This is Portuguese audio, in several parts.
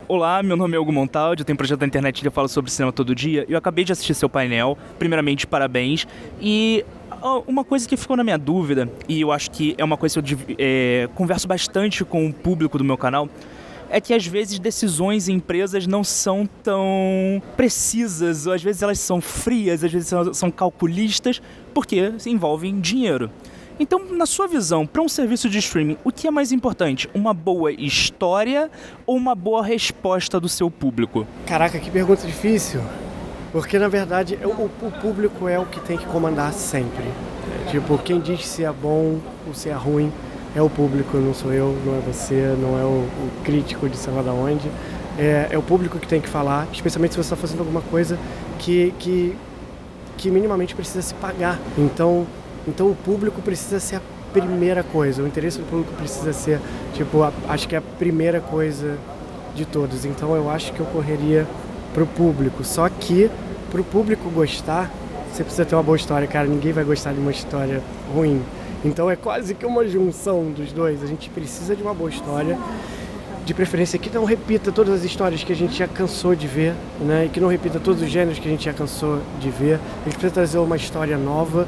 Olá, meu nome é Hugo Montaldi, eu tenho um projeto da internet que eu falo sobre cinema todo dia. Eu acabei de assistir seu painel, primeiramente parabéns. E uma coisa que ficou na minha dúvida, e eu acho que é uma coisa que eu converso bastante com o público do meu canal, é que às vezes decisões em empresas não são tão precisas, ou às vezes elas são frias, às vezes são calculistas, porque envolvem dinheiro. Então, na sua visão, para um serviço de streaming, o que é mais importante? Uma boa história ou uma boa resposta do seu público? Caraca, que pergunta difícil. Porque, na verdade, o público é o que tem que comandar sempre. Tipo, quem diz se é bom ou se é ruim é o público, não sou eu, não é você, não é o crítico de sei lá da onde. É o público que tem que falar, especialmente se você está fazendo alguma coisa que minimamente precisa se pagar. Então o público precisa ser a primeira coisa, o interesse do público precisa ser, tipo, acho que é a primeira coisa de todos. Então eu acho que eu correria pro público. Só que pro público gostar, você precisa ter uma boa história, cara. Ninguém vai gostar de uma história ruim. Então é quase que uma junção dos dois. A gente precisa de uma boa história, de preferência que não repita todas as histórias que a gente já cansou de ver, né? E que não repita todos os gêneros que a gente já cansou de ver. A gente precisa trazer uma história nova,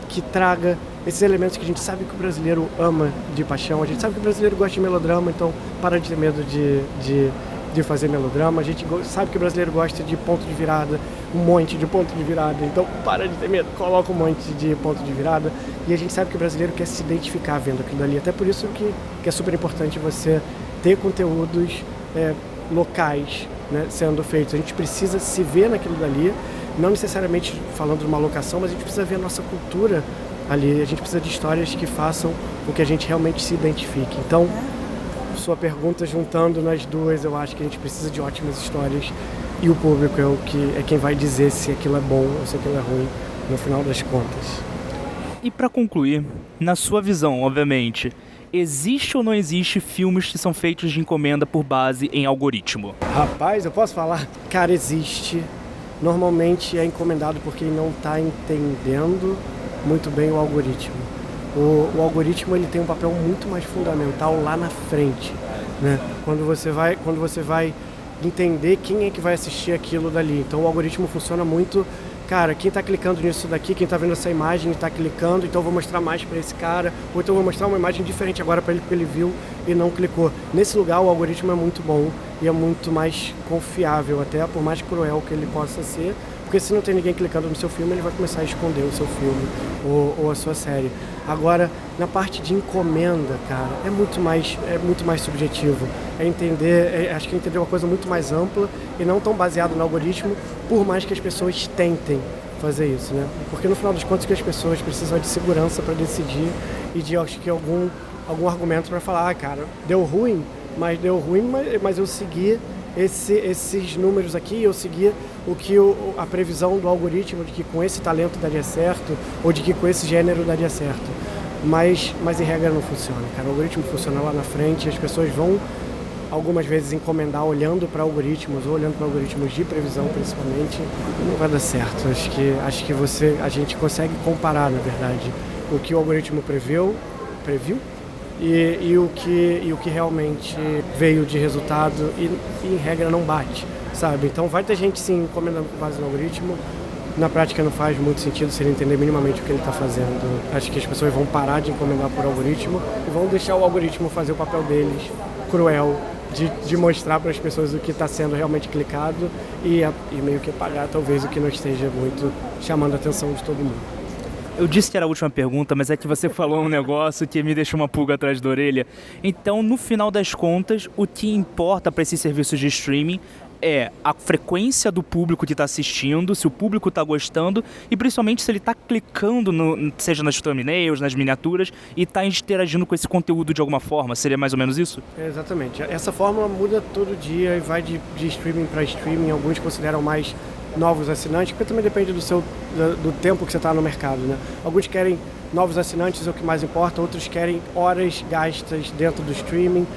que traga esses elementos que a gente sabe que o brasileiro ama de paixão. A gente sabe que o brasileiro gosta de melodrama, então para de ter medo de fazer melodrama. A gente sabe que o brasileiro gosta de ponto de virada, um monte de ponto de virada, então para de ter medo, coloca um monte de ponto de virada. E a gente sabe que o brasileiro quer se identificar vendo aquilo dali, até por isso que é super importante você ter conteúdos locais, né, sendo feitos. A gente precisa se ver naquilo dali, não necessariamente falando de uma locação, mas a gente precisa ver a nossa cultura ali, a gente precisa de histórias que façam com que a gente realmente se identifique. Então, sua pergunta, juntando nas duas, eu acho que a gente precisa de ótimas histórias e o público é quem vai dizer se aquilo é bom ou se aquilo é ruim no final das contas. E para concluir, na sua visão, obviamente, existe ou não existe filmes que são feitos de encomenda por base em algoritmo? Rapaz, eu posso falar? Cara, existe. Normalmente é encomendado por quem não está entendendo muito bem o algoritmo. O algoritmo ele tem um papel muito mais fundamental lá na frente, né? Quando você vai entender quem é que vai assistir aquilo dali. Então o algoritmo funciona muito, cara, quem está clicando nisso daqui, quem está vendo essa imagem está clicando, então eu vou mostrar mais para esse cara, ou então eu vou mostrar uma imagem diferente agora para ele porque ele viu e não clicou. Nesse lugar o algoritmo é muito bom e é muito mais confiável, até por mais cruel que ele possa ser, porque se não tem ninguém clicando no seu filme, ele vai começar a esconder o seu filme ou a sua série. Agora, na parte de encomenda, cara, é muito mais subjetivo. Acho que é entender uma coisa muito mais ampla e não tão baseado no algoritmo, por mais que as pessoas tentem fazer isso, né? Porque no final dos contos que as pessoas precisam de segurança para decidir e de, acho que, algum argumento para falar, cara, deu ruim, mas eu segui esses números aqui, eu segui a previsão do algoritmo de que com esse talento daria certo, ou de que com esse gênero daria certo. Mas em regra não funciona, cara. O algoritmo funciona lá na frente, as pessoas vão algumas vezes encomendar olhando para algoritmos, ou olhando para algoritmos de previsão principalmente, não vai dar certo. Acho que a gente consegue comparar, na verdade, o que o algoritmo previu, e o que realmente veio de resultado e em regra não bate, sabe? Então vai ter gente sim encomendando com base no algoritmo, na prática não faz muito sentido se ele entender minimamente o que ele está fazendo. Acho que as pessoas vão parar de encomendar por algoritmo e vão deixar o algoritmo fazer o papel deles, cruel, de mostrar para as pessoas o que está sendo realmente clicado e meio que apagar talvez o que não esteja muito chamando a atenção de todo mundo. Eu disse que era a última pergunta, mas é que você falou um negócio que me deixou uma pulga atrás da orelha. Então, no final das contas, o que importa para esses serviços de streaming é a frequência do público que está assistindo, se o público está gostando e principalmente se ele está clicando, seja nas thumbnails, nas miniaturas, e está interagindo com esse conteúdo de alguma forma. Seria mais ou menos isso? Exatamente. Essa fórmula muda todo dia e vai de streaming para streaming. Alguns consideram mais novos assinantes, porque também depende do tempo que você está no mercado, né? Alguns querem novos assinantes, é o que mais importa, outros querem horas gastas dentro do streaming.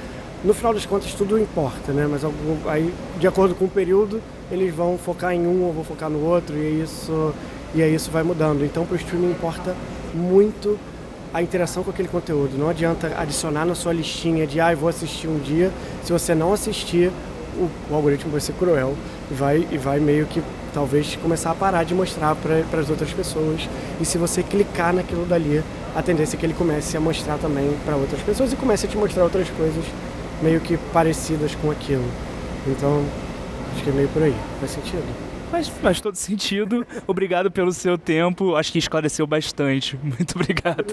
No final das contas, tudo importa, né? Mas aí, de acordo com o período, eles vão focar em um ou vão focar no outro, e isso vai mudando. Então, para o streaming importa muito a interação com aquele conteúdo. Não adianta adicionar na sua listinha de eu vou assistir um dia. Se você não assistir, o algoritmo vai ser cruel e vai meio que talvez começar a parar de mostrar para as outras pessoas. E se você clicar naquilo dali, a tendência é que ele comece a mostrar também para outras pessoas e comece a te mostrar outras coisas meio que parecidas com aquilo. Então, acho que é meio por aí. Faz sentido? Faz todo sentido. Obrigado pelo seu tempo. Acho que esclareceu bastante. Muito obrigado.